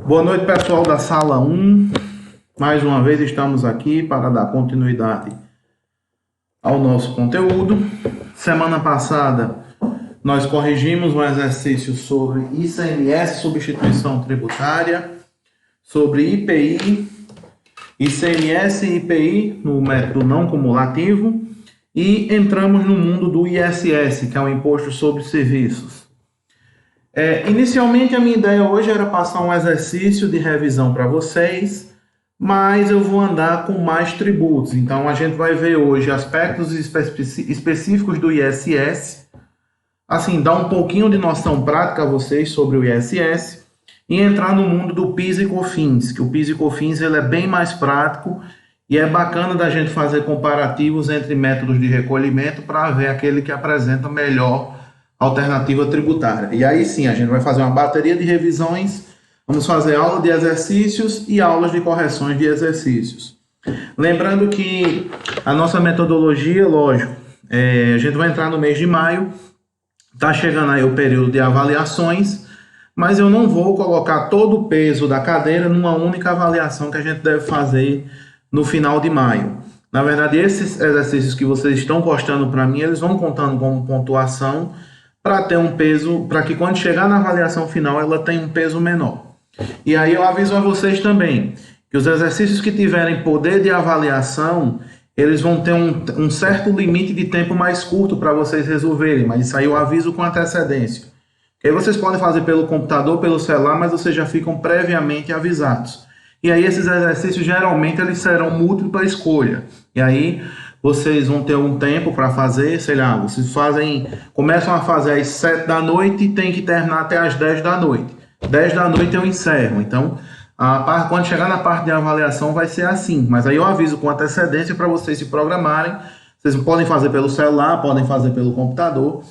Boa noite, pessoal da sala 1. Mais uma vez estamos aqui para dar continuidade ao nosso conteúdo. Semana passada nós corrigimos um exercício sobre ICMS, substituição tributária, sobre IPI, ICMS e IPI no método não cumulativo e entramos no mundo do ISS, que é o Imposto sobre Serviços. Inicialmente a minha ideia hoje era passar um exercício de revisão para vocês, mas eu vou andar com mais tributos. Então a gente vai ver hoje aspectos específicos do ISS, assim, dar um pouquinho de noção prática a vocês sobre o ISS e entrar no mundo do PIS e COFINS, que o PIS e COFINS ele é bem mais prático e é bacana da gente fazer comparativos entre métodos de recolhimento para ver aquele que apresenta melhor alternativa tributária. E aí sim, a gente vai fazer uma bateria de revisões, vamos fazer aula de exercícios e aulas de correções de exercícios. Lembrando que a nossa metodologia, lógico, a gente vai entrar no mês de maio, está chegando aí o período de avaliações, mas eu não vou colocar todo o peso da cadeira numa única avaliação que a gente deve fazer no final de maio. Na verdade, esses exercícios que vocês estão postando para mim, eles vão contando como pontuação, para ter um peso, para que quando chegar na avaliação final ela tenha um peso menor. E aí eu aviso a vocês também que os exercícios que tiverem poder de avaliação, eles vão ter um certo limite de tempo mais curto para vocês resolverem, mas isso aí eu aviso com antecedência. Que aí vocês podem fazer pelo computador, pelo celular, mas vocês já ficam previamente avisados. E aí esses exercícios geralmente eles serão múltipla escolha. E aí vocês vão ter um tempo para fazer, sei lá, vocês começam a fazer às 7 da noite e tem que terminar até às 10 da noite. 10 da noite eu encerro. Então, quando chegar na parte de avaliação vai ser assim. Mas aí eu aviso com antecedência para vocês se programarem. Vocês podem fazer pelo celular, podem fazer pelo computador.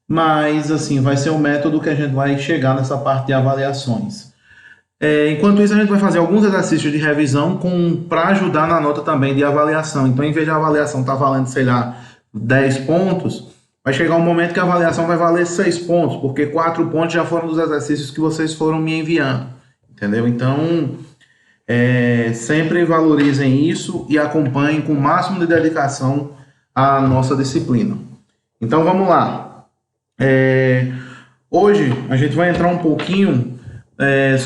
Mas, assim, vai ser o método que a gente vai chegar nessa parte de avaliações. Enquanto isso, a gente vai fazer alguns exercícios de revisão para ajudar na nota também de avaliação. Então, em vez de a avaliação estar valendo, sei lá, 10 pontos, vai chegar um momento que a avaliação vai valer 6 pontos, porque 4 pontos já foram dos exercícios que vocês foram me enviando. Entendeu? Então, sempre valorizem isso e acompanhem com o máximo de dedicação a nossa disciplina. Então, vamos lá. Hoje, a gente vai entrar um pouquinho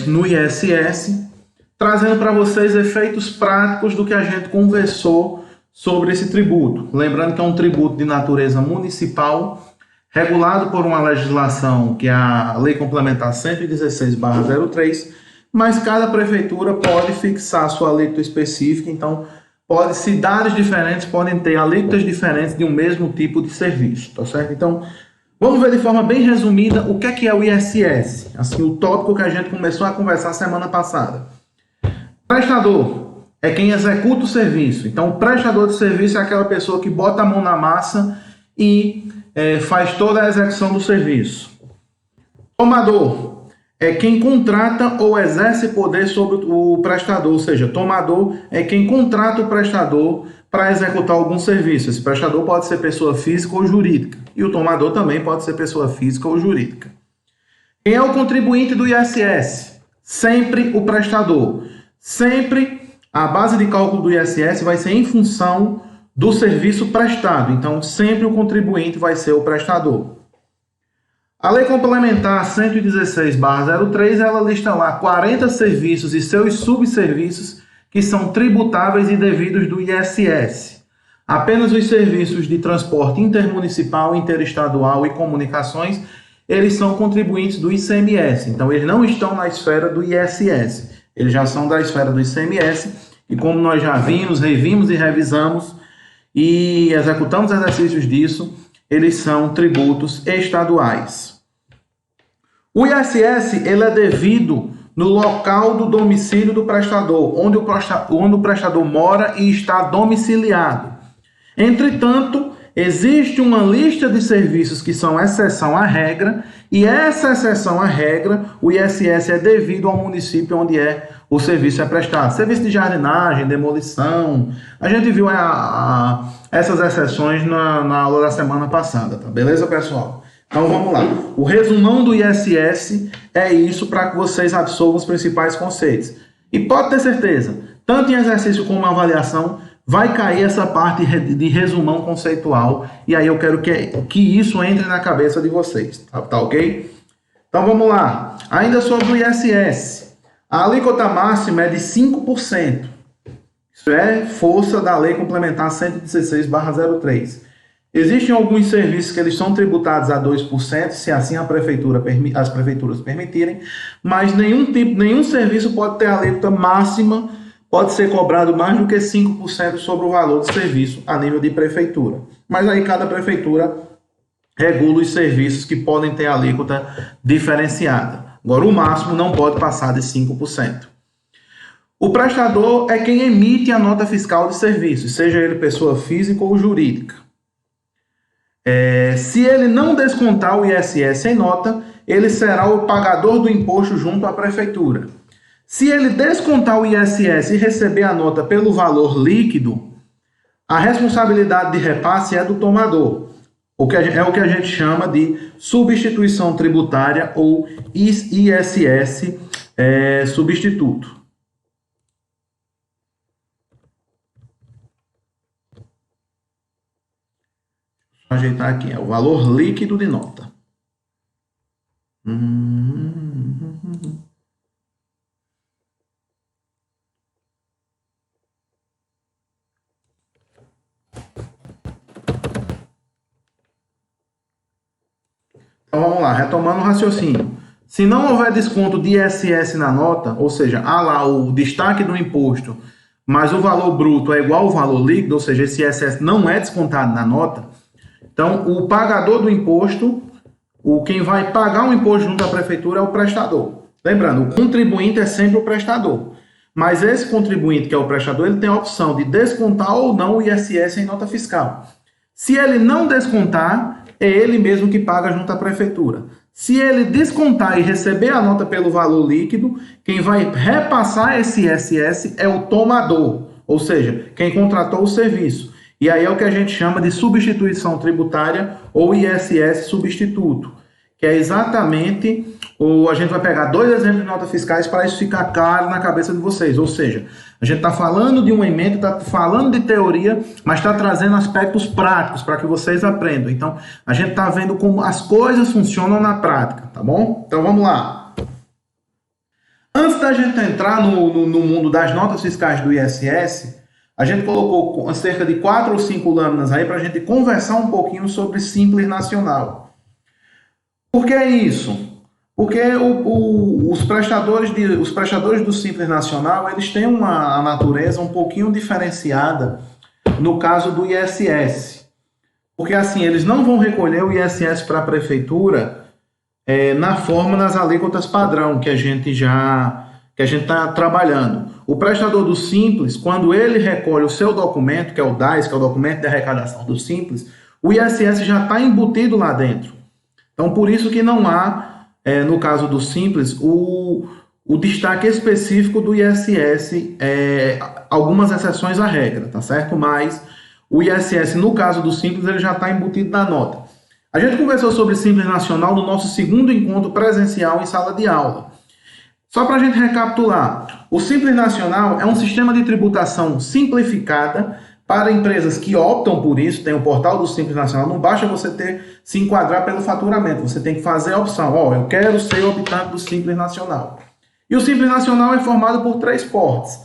no ISS, trazendo para vocês efeitos práticos do que a gente conversou sobre esse tributo. Lembrando que é um tributo de natureza municipal, regulado por uma legislação que é a Lei Complementar 116/03, mas cada prefeitura pode fixar sua alíquota específica, então cidades diferentes podem ter alíquotas diferentes de um mesmo tipo de serviço, tá certo? Então, vamos ver de forma bem resumida o que é o ISS, assim, o tópico que a gente começou a conversar semana passada. Prestador é quem executa o serviço. Então, o prestador de serviço é aquela pessoa que bota a mão na massa e faz toda a execução do serviço. Tomador é quem contrata ou exerce poder sobre o prestador, ou seja, tomador é quem contrata o prestador para executar algum serviço. Esse prestador pode ser pessoa física ou jurídica. E o tomador também pode ser pessoa física ou jurídica. Quem é o contribuinte do ISS? Sempre o prestador. Sempre a base de cálculo do ISS vai ser em função do serviço prestado. Então, sempre o contribuinte vai ser o prestador. A Lei Complementar 116/03, ela lista lá 40 serviços e seus subserviços que são tributáveis e devidos do ISS. Apenas os serviços de transporte intermunicipal, interestadual e comunicações, eles são contribuintes do ICMS. Então, eles não estão na esfera do ISS. Eles já são da esfera do ICMS. E como nós já vimos, revimos e revisamos e executamos exercícios disso, eles são tributos estaduais. O ISS ele é devido no local do domicílio do prestador, onde o prestador mora e está domiciliado. Entretanto, existe uma lista de serviços que são exceção à regra, e essa exceção à regra, o ISS é devido ao município onde o serviço é prestado. Serviço de jardinagem, demolição, a gente viu essas exceções na aula da semana passada, tá? Beleza, pessoal? Então vamos lá. O resumão do ISS é isso para que vocês absorvam os principais conceitos. E pode ter certeza, tanto em exercício como em avaliação, vai cair essa parte de resumão conceitual. E aí eu quero que isso entre na cabeça de vocês. Tá ok? Então vamos lá. Ainda sobre o ISS. A alíquota máxima é de 5%. Isso é força da Lei Complementar 116/03. Existem alguns serviços que eles são tributados a 2%, se assim as prefeituras permitirem, mas nenhum serviço pode ter a alíquota máxima, pode ser cobrado mais do que 5% sobre o valor do serviço a nível de prefeitura. Mas aí cada prefeitura regula os serviços que podem ter alíquota diferenciada. Agora, o máximo não pode passar de 5%. O prestador é quem emite a nota fiscal de serviços, seja ele pessoa física ou jurídica. Se ele não descontar o ISS em nota, ele será o pagador do imposto junto à prefeitura. Se ele descontar o ISS e receber a nota pelo valor líquido, a responsabilidade de repasse é do tomador. É o que a gente chama de substituição tributária ou ISS substituto. Vou ajeitar aqui, é o valor líquido de nota. Então vamos lá, retomando o raciocínio. Se não houver desconto de ISS na nota, ou seja, há lá o destaque do imposto, mas o valor bruto é igual ao valor líquido, ou seja, esse ISS não é descontado na nota, então o pagador do imposto, quem vai pagar o imposto junto à prefeitura é o prestador. Lembrando, o contribuinte é sempre o prestador. Mas esse contribuinte, que é o prestador, ele tem a opção de descontar ou não o ISS em nota fiscal. Se ele não descontar, é ele mesmo que paga junto à prefeitura. Se ele descontar e receber a nota pelo valor líquido, quem vai repassar esse ISS é o tomador, ou seja, quem contratou o serviço. E aí é o que a gente chama de substituição tributária ou ISS substituto, que é exatamente, a gente vai pegar 2 exemplos de notas fiscais para isso ficar claro na cabeça de vocês. Ou seja, a gente está falando de uma emenda, está falando de teoria, mas está trazendo aspectos práticos para que vocês aprendam. Então, a gente está vendo como as coisas funcionam na prática, tá bom? Então, vamos lá. Antes da gente entrar no mundo das notas fiscais do ISS, a gente colocou cerca de 4 ou 5 lâminas aí para a gente conversar um pouquinho sobre Simples Nacional. Por que isso? Porque os prestadores do Simples Nacional, eles têm uma natureza um pouquinho diferenciada no caso do ISS. Porque assim, eles não vão recolher o ISS para a prefeitura na forma das alíquotas padrão que a gente está trabalhando. O prestador do Simples, quando ele recolhe o seu documento, que é o DAS, que é o documento de arrecadação do Simples, o ISS já está embutido lá dentro. Então, por isso que não há, no caso do Simples, o destaque específico do ISS, algumas exceções à regra, tá certo? Mas o ISS, no caso do Simples, ele já está embutido na nota. A gente conversou sobre Simples Nacional no nosso segundo encontro presencial em sala de aula. Só para a gente recapitular, o Simples Nacional é um sistema de tributação simplificada para empresas que optam por isso. Tem o portal do Simples Nacional, não basta você se enquadrar pelo faturamento, você tem que fazer a opção, eu quero ser optante do Simples Nacional. E o Simples Nacional é formado por 3 portes.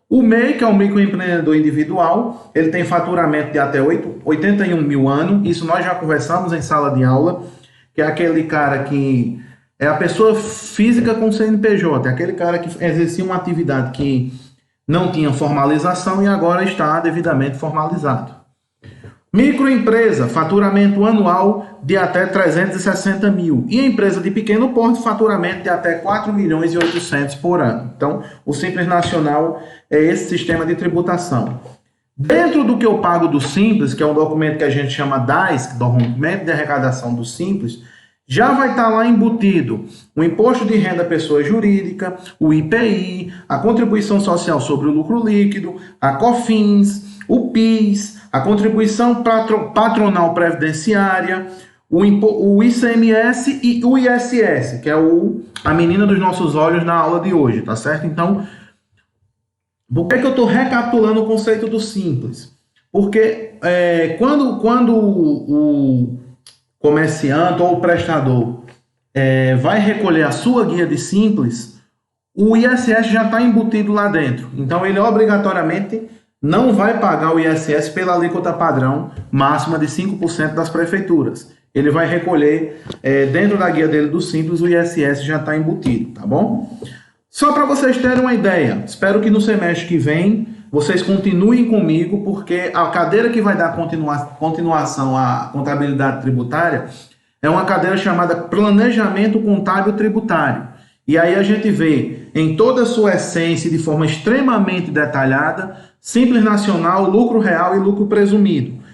O MEI, que é o microempreendedor individual, ele tem faturamento de até 81 mil ano, isso nós já conversamos em sala de aula, que é aquele cara que é a pessoa física com CNPJ, é aquele cara que exercia uma atividade que não tinha formalização e agora está devidamente formalizado. Microempresa, faturamento anual de até 360 mil. E empresa de pequeno porte, faturamento de até 4 milhões e 800 por ano. Então, o Simples Nacional é esse sistema de tributação. Dentro do que eu pago do Simples, que é um documento que a gente chama DAS, documento de arrecadação do Simples, já vai estar lá embutido o imposto de renda pessoa jurídica, o IPI, a contribuição social sobre o lucro líquido, a COFINS, o PIS, a contribuição patronal previdenciária, o ICMS e o ISS, que é a menina dos nossos olhos na aula de hoje, tá certo? Então, por que eu estou recapitulando o conceito do Simples? Porque quando o comerciante ou o prestador vai recolher a sua guia de Simples, o ISS já está embutido lá dentro. Então, ele obrigatoriamente não vai pagar o ISS pela alíquota padrão máxima de 5% das prefeituras. Ele vai recolher, dentro da guia dele do Simples, o ISS já está embutido, tá bom? Só para vocês terem uma ideia, espero que no semestre que vem vocês continuem comigo, porque a cadeira que vai dar continuação à contabilidade tributária é uma cadeira chamada Planejamento Contábil Tributário. E aí a gente vê em toda a sua essência, de forma extremamente detalhada, Simples Nacional, lucro real e lucro presumido.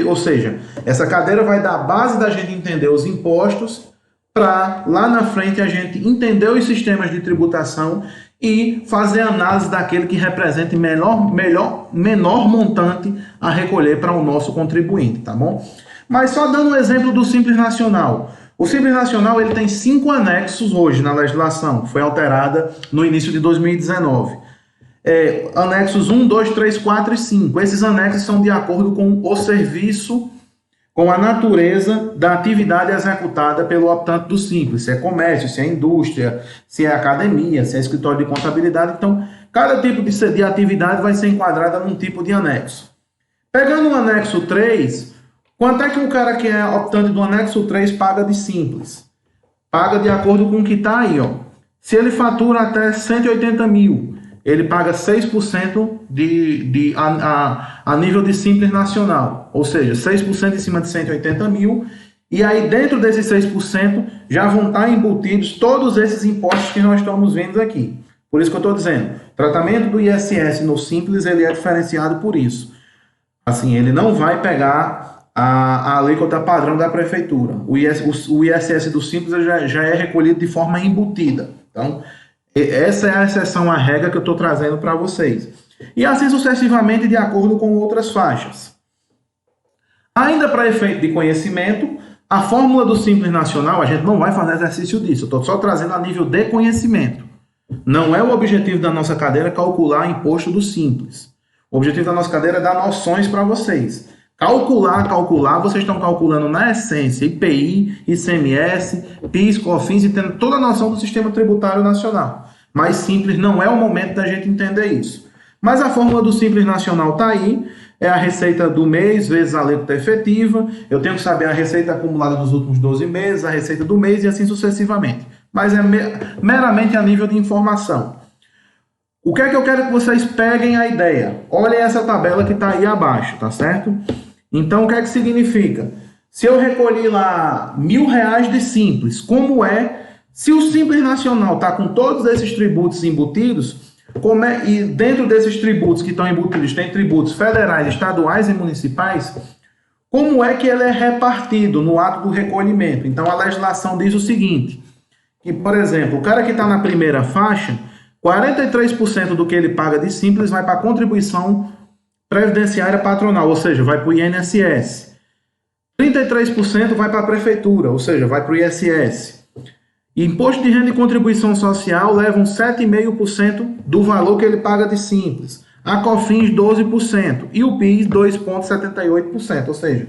Ou seja, essa cadeira vai dar a base da gente entender os impostos para lá na frente a gente entender os sistemas de tributação e fazer análise daquele que represente menor montante a recolher para o nosso contribuinte, tá bom? Mas só dando um exemplo do Simples Nacional. O Simples Nacional ele tem 5 anexos hoje na legislação, foi alterada no início de 2019. Anexos 1, 2, 3, 4 e 5. Esses anexos são de acordo com o serviço, com a natureza da atividade executada pelo optante do Simples. Se é comércio, se é indústria, se é academia, se é escritório de contabilidade. Então, cada tipo de atividade vai ser enquadrada num tipo de anexo. Pegando o anexo 3, quanto é que o cara que é optante do anexo 3 paga de Simples? Paga de acordo com o que está aí, ó. Se ele fatura até 180 mil, ele paga 6% a nível de Simples Nacional, ou seja, 6% em cima de 180 mil, e aí dentro desses 6% já vão estar embutidos todos esses impostos que nós estamos vendo aqui. Por isso que eu estou dizendo, o tratamento do ISS no Simples ele é diferenciado por isso. Assim, ele não vai pegar a alíquota padrão da prefeitura. O ISS do Simples já é recolhido de forma embutida. Então, essa é a exceção à regra que eu estou trazendo para vocês. E assim sucessivamente de acordo com outras faixas. Ainda para efeito de conhecimento, a fórmula do Simples Nacional, a gente não vai fazer exercício disso. Eu estou só trazendo a nível de conhecimento. Não é o objetivo da nossa cadeira calcular imposto do Simples. O objetivo da nossa cadeira é dar noções para vocês. Calcular, vocês estão calculando na essência IPI, ICMS, PIS, COFINS e tendo toda a noção do sistema tributário nacional. Mas Simples não é o momento da gente entender isso. Mas a fórmula do Simples Nacional está aí, é a receita do mês vezes a alíquota efetiva, eu tenho que saber a receita acumulada dos últimos 12 meses, a receita do mês e assim sucessivamente. Mas é meramente a nível de informação. O que é que eu quero que vocês peguem a ideia? Olhem essa tabela que está aí abaixo, tá certo? Então, o que é que significa? Se eu recolhi lá R$1.000 de Simples, como é? Se o Simples Nacional está com todos esses tributos embutidos, e dentro desses tributos que estão embutidos, tem tributos federais, estaduais e municipais, como é que ele é repartido no ato do recolhimento? Então, a legislação diz o seguinte, que, por exemplo, o cara que está na primeira faixa, 43% do que ele paga de Simples vai para a contribuição previdenciária patronal, ou seja, vai para o INSS. 33% vai para a prefeitura, ou seja, vai para o ISS. Imposto de renda e contribuição social levam 7,5% do valor que ele paga de Simples. A COFINS, 12%. E o PIS, 2,78%. Ou seja,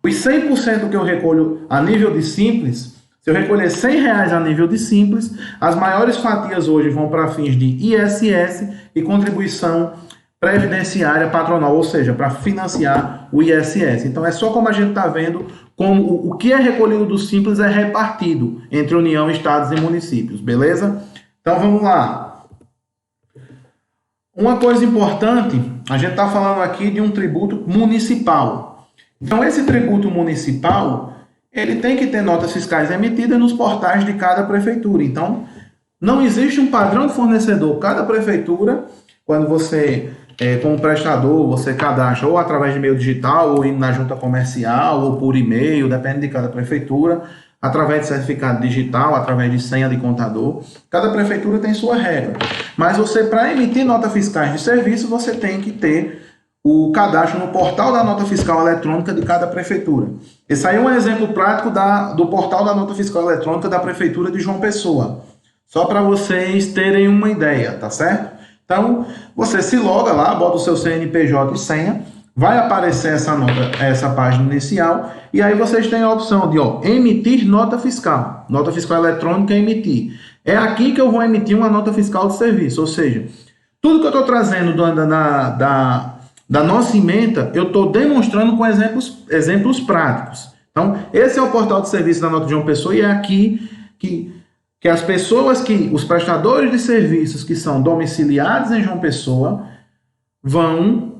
os 100% que eu recolho a nível de Simples, se eu recolher R$100 a nível de Simples, as maiores fatias hoje vão para fins de ISS e contribuição previdenciária patronal, ou seja, para financiar o ISS. Então, é só como a gente está vendo como o que é recolhido do Simples é repartido entre União, Estados e municípios, beleza? Então, vamos lá. Uma coisa importante, a gente está falando aqui de um tributo municipal. Então, esse tributo municipal, ele tem que ter notas fiscais emitidas nos portais de cada prefeitura. Então, não existe um padrão fornecedor. Cada prefeitura, quando você, como prestador, você cadastra ou através de meio digital, ou indo na junta comercial, ou por e-mail, depende de cada prefeitura, através de certificado digital, através de senha de contador. Cada prefeitura tem sua regra. Mas você, para emitir notas fiscais de serviço, você tem que ter o cadastro no portal da nota fiscal eletrônica de cada prefeitura. Esse aí é um exemplo prático do portal da nota fiscal eletrônica da prefeitura de João Pessoa. Só para vocês terem uma ideia, tá certo? Então, você se loga lá, bota o seu CNPJ e senha, vai aparecer essa página inicial, e aí vocês têm a opção de emitir nota fiscal. Nota fiscal eletrônica é emitir. É aqui que eu vou emitir uma nota fiscal de serviço, ou seja, tudo que eu estou trazendo da nossa ementa, eu estou demonstrando com exemplos práticos. Então, esse é o portal de serviço da Nota de João Pessoa, e é aqui que as pessoas, os prestadores de serviços que são domiciliados em João Pessoa, vão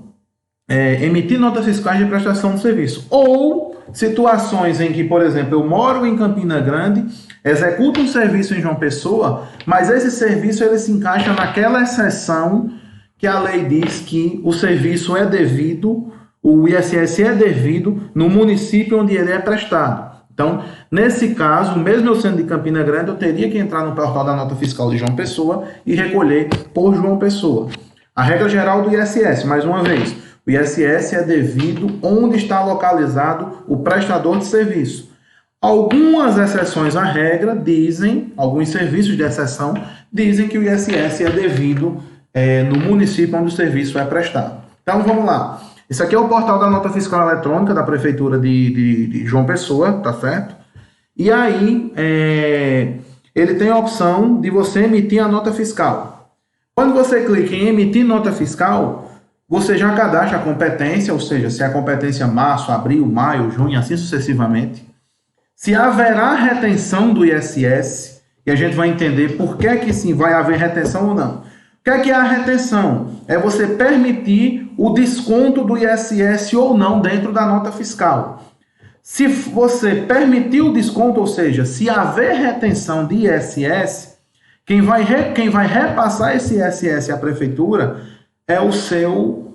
emitir notas fiscais de prestação de serviço. Ou situações em que, por exemplo, eu moro em Campina Grande, executo um serviço em João Pessoa, mas esse serviço ele se encaixa naquela exceção que a lei diz que o serviço é devido, o ISS é devido no município onde ele é prestado. Então, nesse caso, mesmo eu sendo de Campina Grande, eu teria que entrar no portal da nota fiscal de João Pessoa e recolher por João Pessoa. A regra geral do ISS, mais uma vez, o ISS é devido onde está localizado o prestador de serviço. Algumas exceções à regra dizem, alguns serviços de exceção, dizem que o ISS é devido no município onde o serviço é prestado. Então, vamos lá. Esse aqui é o portal da nota fiscal eletrônica da Prefeitura de João Pessoa, tá certo? E aí, ele tem a opção de você emitir a nota fiscal. Quando você clica em emitir nota fiscal, você já cadastra a competência, ou seja, se é a competência março, abril, maio, junho, assim sucessivamente. Se haverá retenção do ISS, e a gente vai entender por que sim vai haver retenção ou não. O que é a retenção? É você permitir o desconto do ISS ou não dentro da nota fiscal. Se você permitir o desconto, ou seja, se haver retenção de ISS, quem vai repassar esse ISS à prefeitura é o seu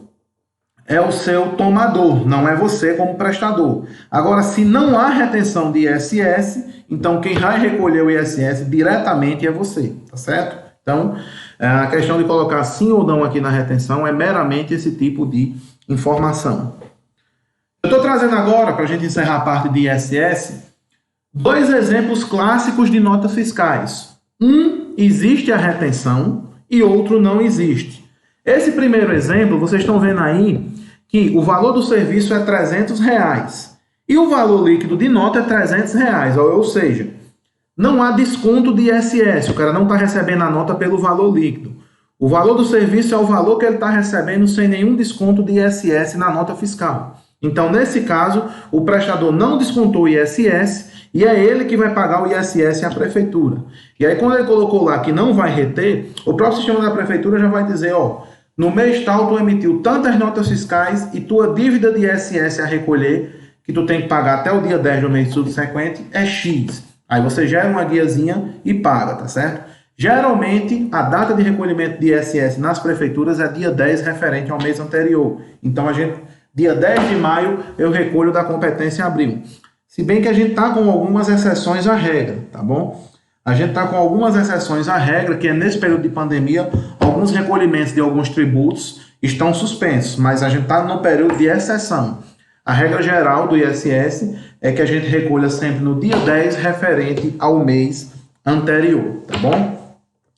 tomador, não é você como prestador. Agora, se não há retenção de ISS, então quem vai recolher o ISS diretamente é você, tá certo? Então, a questão de colocar sim ou não aqui na retenção é meramente esse tipo de informação. Eu estou trazendo agora, para a gente encerrar a parte de ISS, dois exemplos clássicos de notas fiscais. Existe a retenção e outro não existe. Esse primeiro exemplo, vocês estão vendo aí que o valor do serviço é R$300 e o valor líquido de nota é R$300, ou seja, não há desconto de ISS, o cara não está recebendo a nota pelo valor líquido. O valor do serviço é o valor que ele está recebendo sem nenhum desconto de ISS na nota fiscal. Então, nesse caso, o prestador não descontou o ISS e é ele que vai pagar o ISS à prefeitura. E aí, quando ele colocou lá que não vai reter, o próprio sistema da prefeitura já vai dizer, no mês tal, tu emitiu tantas notas fiscais e tua dívida de ISS a recolher, que tu tem que pagar até o dia 10 do mês subsequente, é X. Aí você gera uma guiazinha e paga, tá certo? Geralmente, a data de recolhimento de ISS nas prefeituras é dia 10 referente ao mês anterior. Então, dia 10 de maio, eu recolho da competência abril. Se bem que a gente está com algumas exceções à regra, tá bom? A gente está com algumas exceções à regra, que é nesse período de pandemia, alguns recolhimentos de alguns tributos estão suspensos, mas a gente está no período de exceção. A regra geral do ISS é que a gente recolha sempre no dia 10 referente ao mês anterior, tá bom?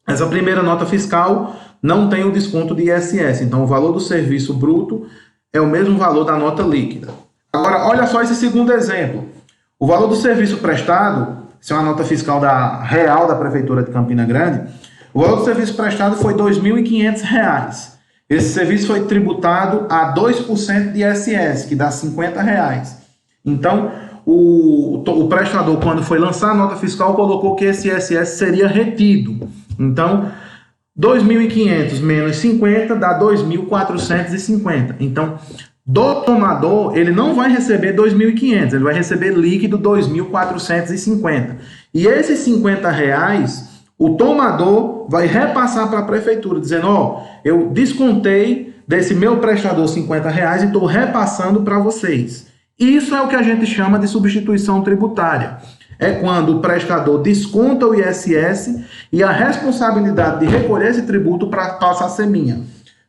Essa primeira nota fiscal não tem o desconto de ISS, então o valor do serviço bruto é o mesmo valor da nota líquida. Agora, olha só esse segundo exemplo. O valor do serviço prestado, isso é uma nota fiscal real da Prefeitura de Campina Grande, o valor do serviço prestado foi R$ 2.500. Esse serviço foi tributado a 2% de ISS, que dá R$ 50. Então, o prestador, quando foi lançar a nota fiscal, colocou que esse ISS seria retido. Então, 2.500 menos 50 dá 2.450. Então, do tomador, ele não vai receber 2.500, ele vai receber líquido 2.450. E esses 50 reais, o tomador vai repassar para a prefeitura, dizendo, eu descontei desse meu prestador 50 reais e estou repassando para vocês. Isso é o que a gente chama de substituição tributária. É quando o prestador desconta o ISS e a responsabilidade de recolher esse tributo passa a ser minha.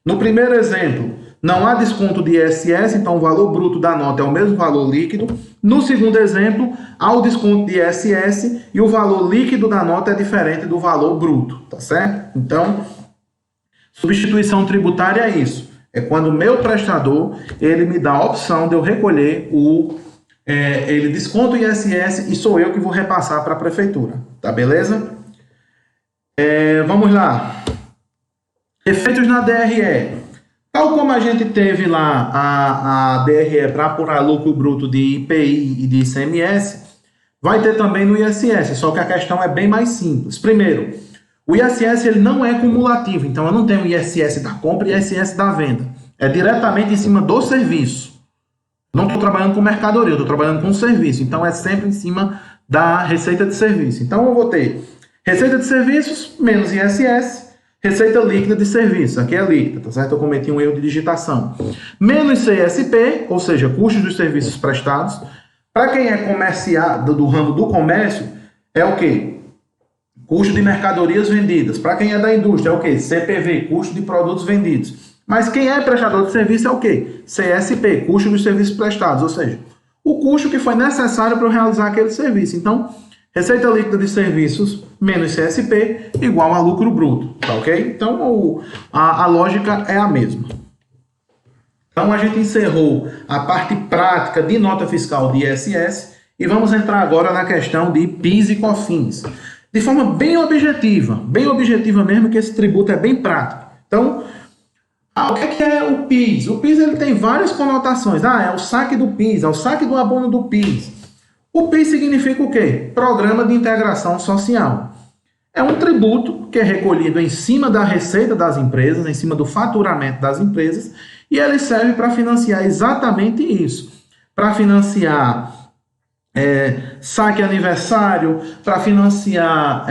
No primeiro exemplo, não há desconto de ISS, então o valor bruto da nota é o mesmo valor líquido. No segundo exemplo, há o desconto de ISS e o valor líquido da nota é diferente do valor bruto, tá certo? Então, substituição tributária é isso. É quando o meu prestador, ele me dá a opção de eu recolher ele desconta o ISS e sou eu que vou repassar para a prefeitura, tá beleza? Vamos lá. Efeitos na DRE. Tal como a gente teve lá a DRE para apurar lucro bruto de IPI e de ICMS, vai ter também no ISS, só que a questão é bem mais simples. Primeiro, o ISS ele não é cumulativo, então eu não tenho ISS da compra e ISS da venda. É diretamente em cima do serviço. Não estou trabalhando com mercadoria, estou trabalhando com serviço, então é sempre em cima da receita de serviço. Então eu vou ter receita de serviços menos ISS, receita líquida de serviço, aqui é líquida, tá certo? Eu cometi um erro de digitação. Menos CSP, ou seja, custos dos serviços prestados. Para quem é comerciado do ramo do comércio, é o quê? Custo de mercadorias vendidas. Para quem é da indústria, é o quê? CPV, custo de produtos vendidos. Mas quem é prestador de serviço é o quê? CSP, custo dos serviços prestados, ou seja, o custo que foi necessário para eu realizar aquele serviço. Então, receita líquida de serviços menos CSP igual a lucro bruto, tá ok? Então, a lógica é a mesma. Então, a gente encerrou a parte prática de nota fiscal de ISS e vamos entrar agora na questão de PIS e COFINS. De forma bem objetiva mesmo, que esse tributo é bem prático. Então, o que é o PIS? O PIS ele tem várias conotações. É o saque do PIS, é o saque do abono do PIS. O PIS significa o quê? Programa de Integração Social. É um tributo que é recolhido em cima da receita das empresas, em cima do faturamento das empresas, e ele serve para financiar exatamente isso. Para financiar saque aniversário, para financiar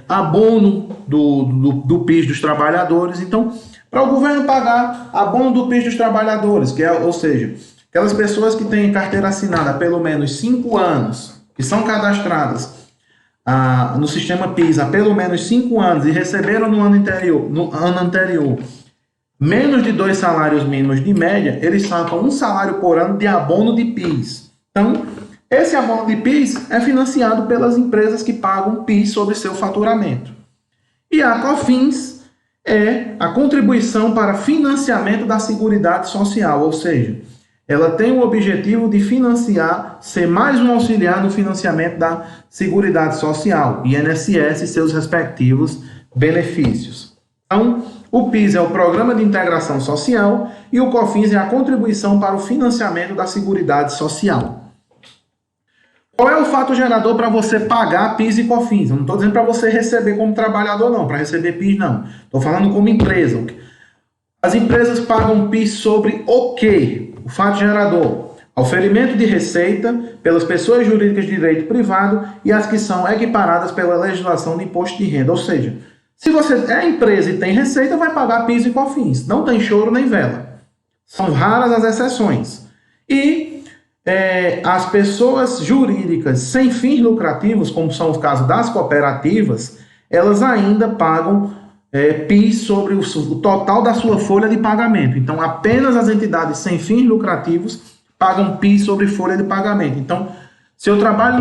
abono do PIS dos trabalhadores. Então, para o governo pagar abono do PIS dos trabalhadores, ou seja, aquelas pessoas que têm carteira assinada há pelo menos 5 anos, que são cadastradas no sistema PIS há pelo menos 5 anos e receberam no ano anterior menos de 2 salários mínimos de média, eles sacam 1 salário por ano de abono de PIS. Então, esse abono de PIS é financiado pelas empresas que pagam PIS sobre seu faturamento. E a COFINS é a contribuição para financiamento da Seguridade Social, ou seja, ela tem o objetivo de financiar, ser mais um auxiliar no financiamento da Seguridade Social, INSS e seus respectivos benefícios. Então, o PIS é o Programa de Integração Social e o COFINS é a contribuição para o financiamento da Seguridade Social. Qual é o fato gerador para você pagar PIS e COFINS? Eu não estou dizendo para você receber como trabalhador, não, para receber PIS, não. Estou falando como empresa. As empresas pagam PIS sobre o quê? O fato gerador: oferimento de receita pelas pessoas jurídicas de direito privado e as que são equiparadas pela legislação de imposto de renda. Ou seja, se você é empresa e tem receita, vai pagar PIS e COFINS. Não tem choro nem vela. São raras as exceções. E as pessoas jurídicas sem fins lucrativos, como são os casos das cooperativas, elas ainda pagam PIS sobre o total da sua folha de pagamento. Então, apenas as entidades sem fins lucrativos pagam PIS sobre folha de pagamento. Então, se eu trabalho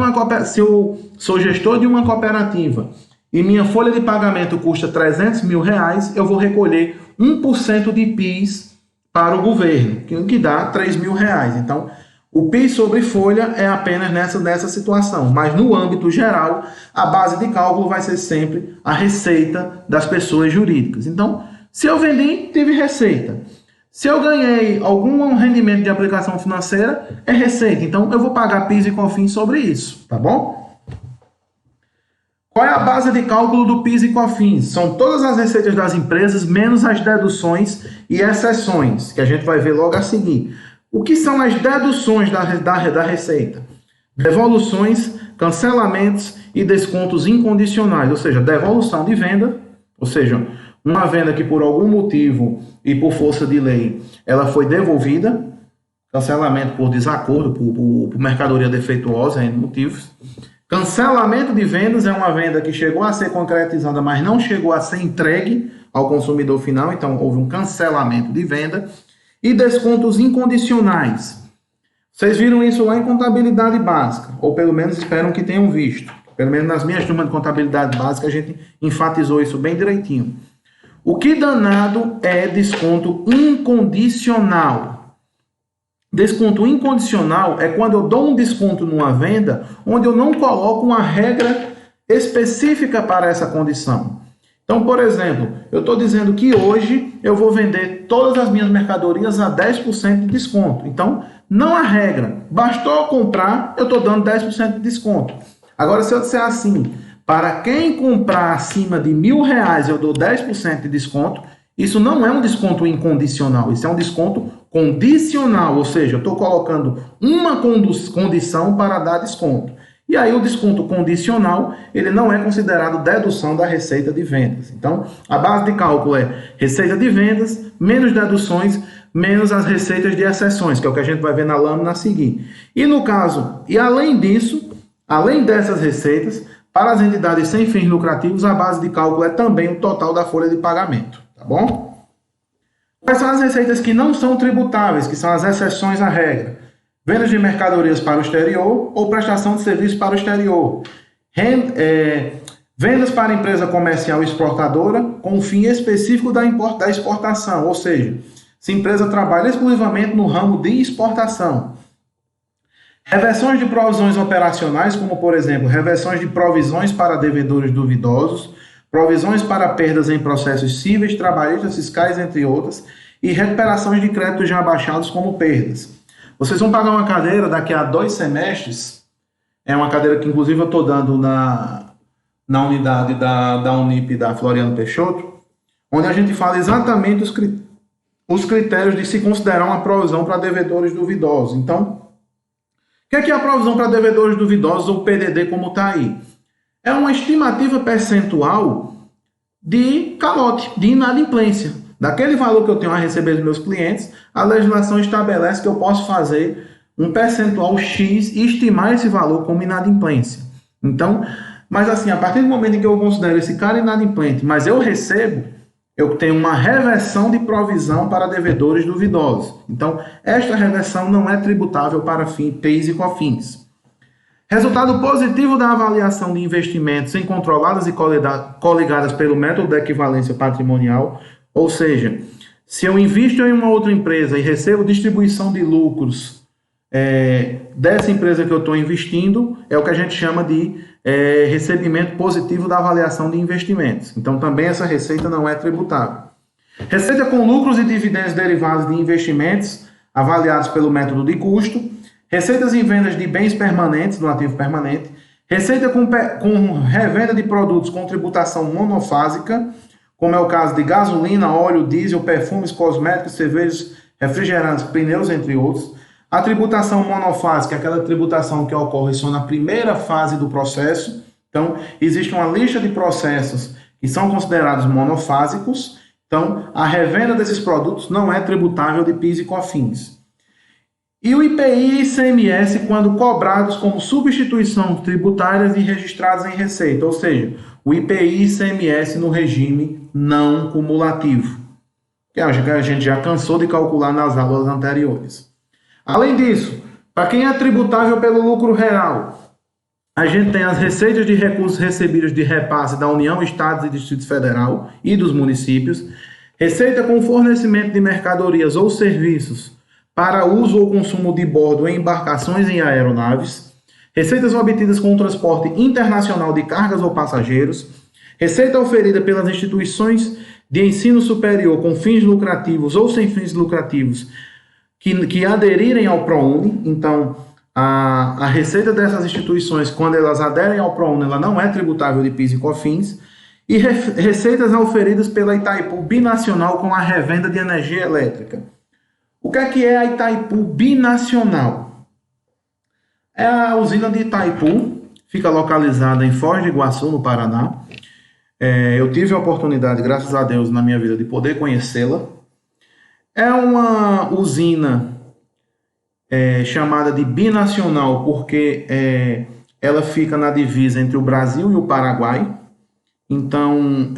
se eu sou gestor de uma cooperativa e minha folha de pagamento custa R$300 mil, eu vou recolher 1% de PIS para o governo, que dá R$3 mil. Então, o PIS sobre folha é apenas nessa situação, mas no âmbito geral, a base de cálculo vai ser sempre a receita das pessoas jurídicas. Então, se eu vendi, tive receita. Se eu ganhei algum rendimento de aplicação financeira, é receita. Então, eu vou pagar PIS e COFINS sobre isso, tá bom? Qual é a base de cálculo do PIS e COFINS? São todas as receitas das empresas, menos as deduções e exceções, que a gente vai ver logo a seguir. O que são as deduções da receita? Devoluções, cancelamentos e descontos incondicionais, ou seja, devolução de venda, ou seja, uma venda que por algum motivo e por força de lei ela foi devolvida, cancelamento por desacordo, por mercadoria defeituosa, em motivos. Cancelamento de vendas é uma venda que chegou a ser concretizada, mas não chegou a ser entregue ao consumidor final, então houve um cancelamento de venda. E descontos incondicionais. Vocês viram isso lá em contabilidade básica, ou pelo menos esperam que tenham visto. Pelo menos nas minhas turmas de contabilidade básica a gente enfatizou isso bem direitinho. O que danado é desconto incondicional? Desconto incondicional é quando eu dou um desconto numa venda onde eu não coloco uma regra específica para essa condição. Então, por exemplo, eu estou dizendo que hoje eu vou vender todas as minhas mercadorias a 10% de desconto. Então, não há regra. Bastou comprar, eu estou dando 10% de desconto. Agora, se eu disser assim, para quem comprar acima de R$1.000 eu dou 10% de desconto, isso não é um desconto incondicional, isso é um desconto condicional, ou seja, eu estou colocando uma condição para dar desconto. E aí o desconto condicional, ele não é considerado dedução da receita de vendas. Então, a base de cálculo é receita de vendas, menos deduções, menos as receitas de exceções, que é o que a gente vai ver na lâmina a seguir. E no caso, e além disso, além dessas receitas, para as entidades sem fins lucrativos, a base de cálculo é também o total da folha de pagamento, tá bom? Quais são as receitas que não são tributáveis, que são as exceções à regra? Vendas de mercadorias para o exterior ou prestação de serviços para o exterior. Vendas para empresa comercial exportadora com fim específico da exportação, ou seja, se a empresa trabalha exclusivamente no ramo de exportação. Reversões de provisões operacionais, como por exemplo, reversões de provisões para devedores duvidosos, provisões para perdas em processos cíveis, trabalhistas, fiscais, entre outras, e recuperações de créditos já baixados como perdas. Vocês vão pagar uma cadeira daqui a 2 semestres, é uma cadeira que inclusive eu estou dando na unidade da Unip da Floriano Peixoto, onde a gente fala exatamente os critérios de se considerar uma provisão para devedores duvidosos. Então, o que é a provisão para devedores duvidosos, ou PDD, como está aí? É uma estimativa percentual de calote, de inadimplência. Daquele valor que eu tenho a receber dos meus clientes, a legislação estabelece que eu posso fazer um percentual X e estimar esse valor como inadimplência. Então, mas assim, a partir do momento em que eu considero esse cara inadimplente, mas eu recebo, eu tenho uma reversão de provisão para devedores duvidosos. Então, esta reversão não é tributável para PIS e COFINS. Resultado positivo da avaliação de investimentos em controladas e coligadas pelo método da equivalência patrimonial, ou seja, se eu invisto em uma outra empresa e recebo distribuição de lucros dessa empresa que eu estou investindo, é o que a gente chama de recebimento positivo da avaliação de investimentos. Então, também essa receita não é tributável. Receita com lucros e dividendos derivados de investimentos avaliados pelo método de custo. Receitas em vendas de bens permanentes, do ativo permanente. Receita com revenda de produtos com tributação monofásica, como é o caso de gasolina, óleo, diesel, perfumes, cosméticos, cervejas, refrigerantes, pneus, entre outros. A tributação monofásica é aquela tributação que ocorre só na primeira fase do processo. Então, existe uma lista de processos que são considerados monofásicos. Então, a revenda desses produtos não é tributável de PIS e COFINS. E o IPI e ICMS quando cobrados como substituição tributárias e registrados em receita, ou seja, o IPI e ICMS no regime não cumulativo, que a gente já cansou de calcular nas aulas anteriores. Além disso, para quem é tributável pelo lucro real, a gente tem as receitas de recursos recebidos de repasse da União, Estados e Distrito Federal e dos municípios, receita com fornecimento de mercadorias ou serviços para uso ou consumo de bordo em embarcações em aeronaves, receitas obtidas com o transporte internacional de cargas ou passageiros, receita oferida pelas instituições de ensino superior com fins lucrativos ou sem fins lucrativos que aderirem ao ProUni. Então, a receita dessas instituições, quando elas aderem ao ProUni, ela não é tributável de PIS e COFINS, e receitas oferidas pela Itaipu Binacional com a revenda de energia elétrica. O que é a Itaipu Binacional? É a usina de Itaipu, fica localizada em Foz do Iguaçu, no Paraná. Eu tive a oportunidade, graças a Deus, na minha vida, de poder conhecê-la. É uma usina chamada de binacional porque ela fica na divisa entre o Brasil e o Paraguai. Então,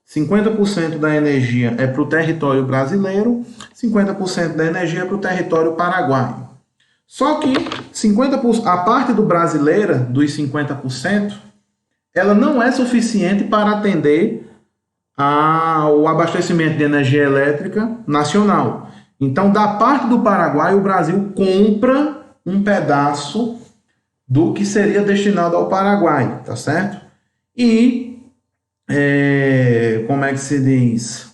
50% da energia é para o território brasileiro, 50% da energia é para o território paraguaio. Só que 50%, a parte do brasileira, dos 50%, ela não é suficiente para atender ao abastecimento de energia elétrica nacional. Então, da parte do Paraguai, o Brasil compra um pedaço do que seria destinado ao Paraguai, tá certo? E, como é que se diz?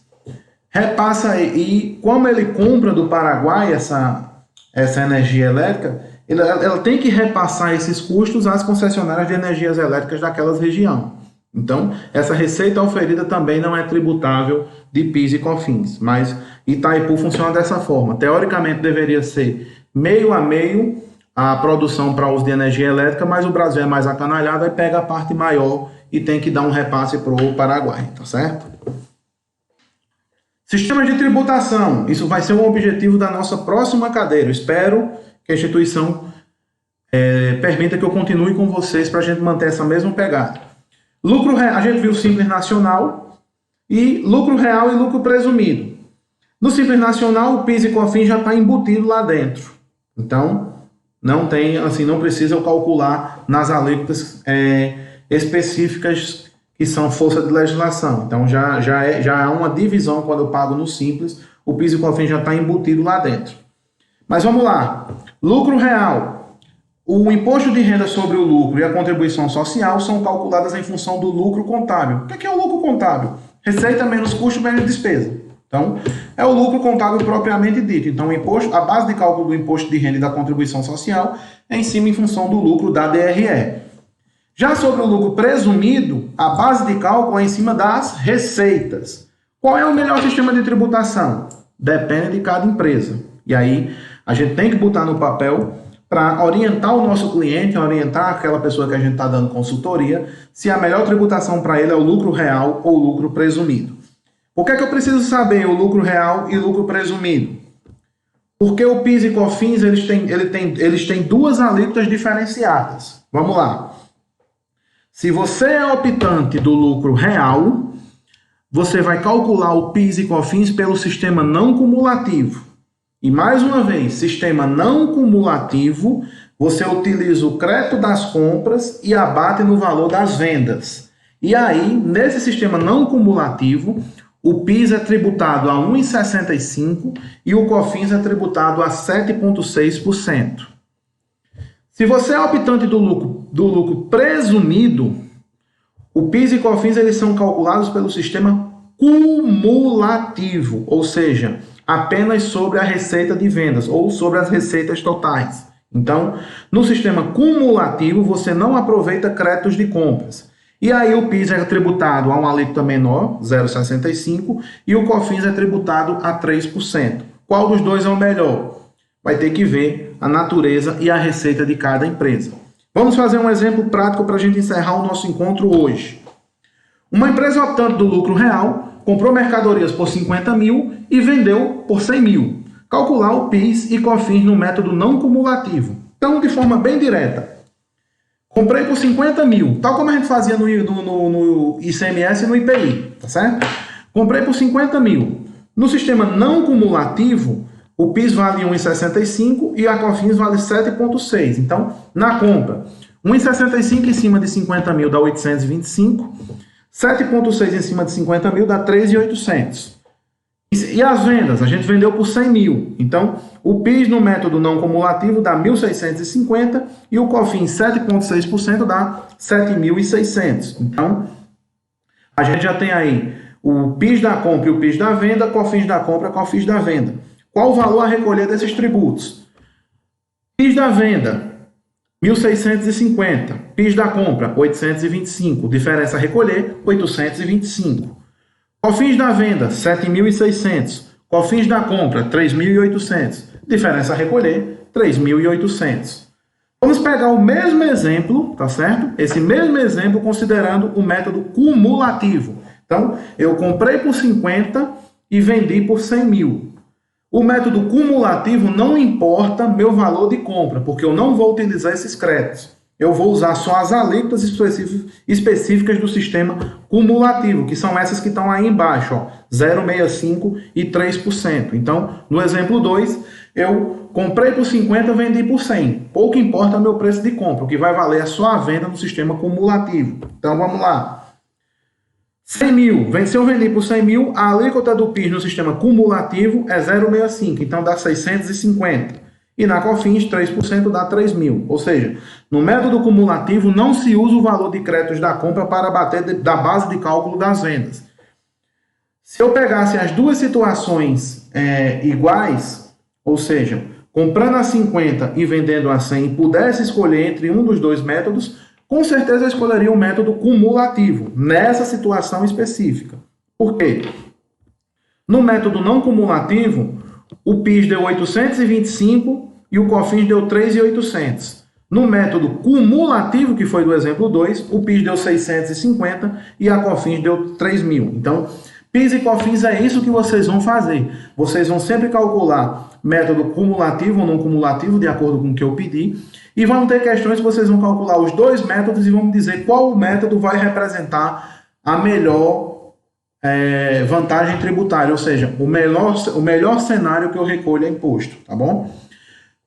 Repassa, e como ele compra do Paraguai essa energia elétrica, ela tem que repassar esses custos às concessionárias de energias elétricas daquelas regiões. Então, essa receita oferida também não é tributável de PIS e COFINS, mas Itaipu funciona dessa forma. Teoricamente, deveria ser meio a meio a produção para uso de energia elétrica, mas o Brasil é mais acanalhado e pega a parte maior e tem que dar um repasse para o Paraguai, tá certo? Sistemas de tributação. Isso vai ser um objetivo da nossa próxima cadeira. Eu espero que a instituição permita que eu continue com vocês para a gente manter essa mesma pegada. Lucro real, a gente viu o Simples Nacional e lucro real e lucro presumido. No Simples Nacional, o PIS e COFINS já está embutido lá dentro. Então, não tem, assim, não precisa eu calcular nas alíquotas específicas que são força de legislação. Então, já há uma divisão quando eu pago no Simples, o PIS e COFINS já está embutido lá dentro. Mas vamos lá. Lucro real. O imposto de renda sobre o lucro e a contribuição social são calculadas em função do lucro contábil. O que é o lucro contábil? Receita menos custo menos despesa. Então, é o lucro contábil propriamente dito. Então, a base de cálculo do imposto de renda e da contribuição social é em cima em função do lucro da DRE. Já sobre o lucro presumido, a base de cálculo é em cima das receitas. Qual é o melhor sistema de tributação? Depende de cada empresa. E aí, a gente tem que botar no papel para orientar o nosso cliente, orientar aquela pessoa que a gente está dando consultoria, se a melhor tributação para ele é o lucro real ou o lucro presumido. Por que é que eu preciso saber o lucro real e o lucro presumido? Porque o PIS e COFINS eles têm duas alíquotas diferenciadas. Vamos lá. Se você é optante do lucro real, você vai calcular o PIS e COFINS pelo sistema não cumulativo. E mais uma vez, sistema não cumulativo, você utiliza o crédito das compras e abate no valor das vendas. E aí, nesse sistema não cumulativo, o PIS é tributado a 1,65% e o COFINS é tributado a 7,6%. Se você é optante do lucro presumido, o PIS e COFINS eles são calculados pelo sistema cumulativo, ou seja, apenas sobre a receita de vendas ou sobre as receitas totais. Então, no sistema cumulativo, você não aproveita créditos de compras. E aí o PIS é tributado a uma alíquota menor, 0,65%, e o COFINS é tributado a 3%. Qual dos dois é o melhor? Vai ter que ver a natureza e a receita de cada empresa. Vamos fazer um exemplo prático para a gente encerrar o nosso encontro hoje. Uma empresa optante do lucro real comprou mercadorias por 50 mil e vendeu por 100 mil. Calcular o PIS e COFINS no método não cumulativo. Então, de forma bem direta, comprei por 50 mil, tal como a gente fazia no ICMS e no IPI, tá certo? Comprei por 50 mil. No sistema não cumulativo, o PIS vale 1,65 e a COFINS vale 7,6. Então, na compra, 1,65 em cima de 50 mil dá 825, 7,6 em cima de 50 mil dá 3.800. E as vendas? A gente vendeu por 100 mil. Então, o PIS no método não cumulativo dá 1.650 e o COFINS 7,6% dá 7.600. Então, a gente já tem aí o PIS da compra e o PIS da venda, COFINS da compra, COFINS da venda. Qual o valor a recolher desses tributos? PIS da venda, 1.650. PIS da compra, 825. Diferença a recolher, 825. COFINS da venda, 7.600. COFINS da compra, 3.800. Diferença a recolher, 3.800. Vamos pegar o mesmo exemplo, tá certo? Esse mesmo exemplo considerando o método cumulativo. Então, eu comprei por 50 e vendi por 100 mil. O método cumulativo não importa meu valor de compra, porque eu não vou utilizar esses créditos. eu vou usar só as alíquotas específicas do sistema cumulativo, que são essas que estão aí embaixo, ó, 0,65% e 3%. Então, no exemplo 2, eu comprei por 50, vendi por 100. Pouco importa o meu preço de compra, o que vai valer é só a venda no sistema cumulativo. Então, vamos lá. 100 mil, se eu vender por 100 mil, a alíquota do PIS no sistema cumulativo é 0,65, então dá 650. E na COFINS, 3% dá 3 mil. Ou seja, no método cumulativo não se usa o valor de créditos da compra para bater da base de cálculo das vendas. Se eu pegasse as duas situações iguais, ou seja, comprando a 50 e vendendo a 100, e pudesse escolher entre um dos dois métodos, com certeza eu escolheria o método cumulativo, nessa situação específica. Por quê? No método não cumulativo, o PIS deu 825 e o COFINS deu 3.800. No método cumulativo, que foi do exemplo 2, o PIS deu 650 e a COFINS deu 3.000. Então, PIS e COFINS é isso que vocês vão fazer. Vocês vão sempre calcular método cumulativo ou não cumulativo, de acordo com o que eu pedi, e vão ter questões que vocês vão calcular os dois métodos e vão me dizer qual método vai representar a melhor vantagem tributária, ou seja, o melhor cenário que eu recolho é imposto, tá bom?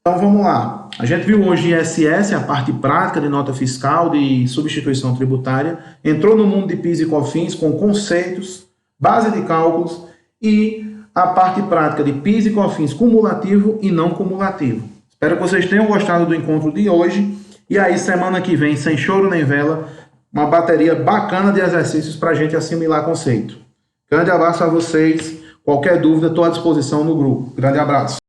Então vamos lá. A gente viu hoje ISS, a parte prática de nota fiscal, de substituição tributária, entrou no mundo de PIS e COFINS com conceitos, base de cálculos e a parte prática de PIS e COFINS cumulativo e não cumulativo. Espero que vocês tenham gostado do encontro de hoje e aí semana que vem, sem choro nem vela, uma bateria bacana de exercícios para a gente assimilar conceito. Grande abraço a vocês. Qualquer dúvida, estou à disposição no grupo. Grande abraço.